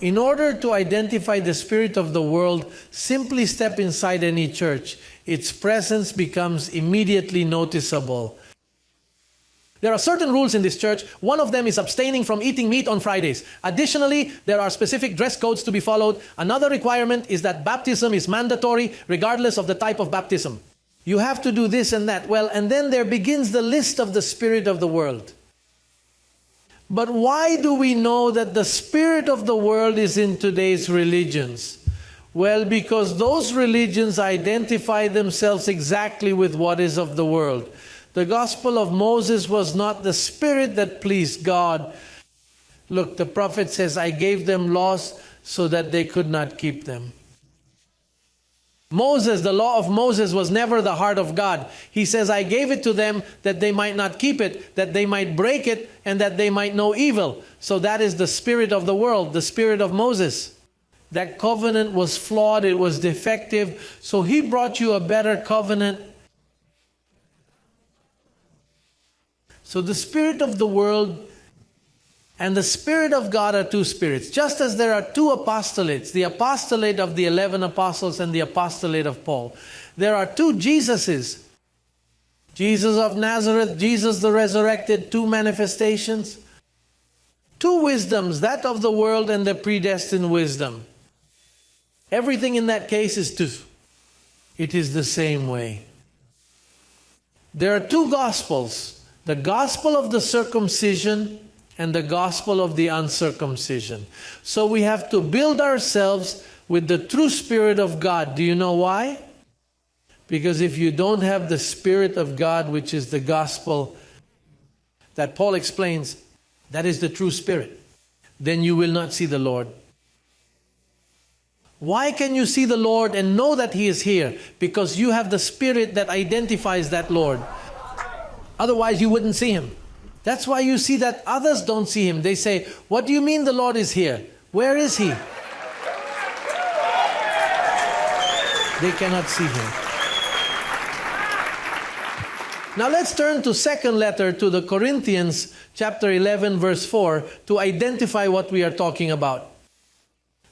In order to identify the spirit of the world, simply step inside any church. Its presence becomes immediately noticeable. There are certain rules in this church. One of them is abstaining from eating meat on Fridays. Additionally, there are specific dress codes to be followed. Another requirement is that baptism is mandatory regardless of the type of baptism. You have to do this and that. Well, and then there begins the list of the spirit of the world. But why do we know that the spirit of the world is in today's religions? Well, because those religions identify themselves exactly with what is of the world. The gospel of Moses was not the spirit that pleased God. Look, the prophet says, I gave them laws so that they could not keep them. Moses, the law of Moses was never the heart of God. He says, I gave it to them that they might not keep it, that they might break it, and that they might know evil. So that is the spirit of the world, the spirit of Moses. That covenant was flawed, it was defective. So he brought you a better covenant. So the spirit of the world and the Spirit of God are two spirits. Just as there are two apostolates, the apostolate of the 11 apostles and the apostolate of Paul. There are two Jesuses. Jesus of Nazareth, Jesus the resurrected, two manifestations. Two wisdoms, that of the world and the predestined wisdom. Everything in that case is two. It is the same way. There are two gospels. The gospel of the circumcision and the gospel of the uncircumcision. So we have to build ourselves with the true Spirit of God. Do you know why? Because if you don't have the Spirit of God, which is the gospel that Paul explains, that is the true Spirit, then you will not see the Lord. Why can you see the Lord and know that He is here? Because you have the Spirit that identifies that Lord. Otherwise you wouldn't see Him. That's why you see that others don't see Him. They say, what do you mean the Lord is here? Where is He? They cannot see Him. Now let's turn to second letter to the Corinthians, chapter 11, verse 4, to identify what we are talking about.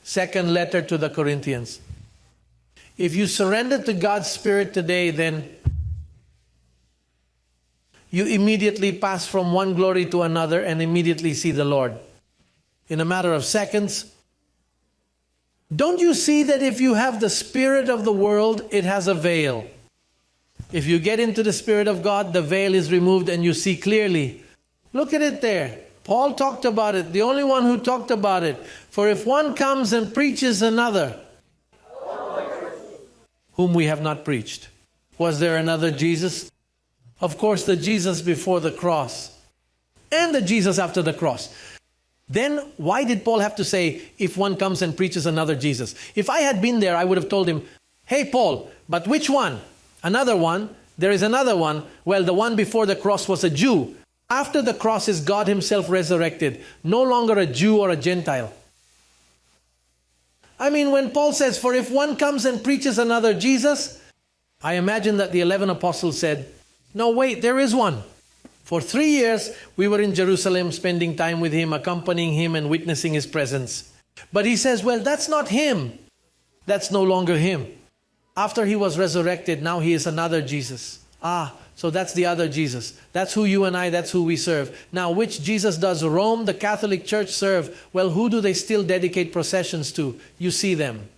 Second letter to the Corinthians. If you surrender to God's Spirit today, then you immediately pass from one glory to another and immediately see the Lord. In a matter of seconds. Don't you see that if you have the spirit of the world, it has a veil? If you get into the Spirit of God, the veil is removed and you see clearly. Look at it there. Paul talked about it, the only one who talked about it. For if one comes and preaches another, whom we have not preached. Was there another Jesus? Of course, the Jesus before the cross and the Jesus after the cross. Then why did Paul have to say, if one comes and preaches another Jesus? If I had been there, I would have told him, hey Paul, but which one? Another one? There is another one. Well, the one before the cross was a Jew. After the cross is God Himself resurrected. No longer a Jew or a Gentile. I mean, when Paul says, for if one comes and preaches another Jesus, I imagine that the 11 apostles said, no, wait, there is one. For 3 years, we were in Jerusalem spending time with Him, accompanying Him and witnessing His presence. But He says, well, that's not Him. That's no longer Him. After He was resurrected, now He is another Jesus. So that's the other Jesus. That's who you and I, that's who we serve. Now, which Jesus does Rome, the Catholic Church, serve? Well, who do they still dedicate processions to? You see them.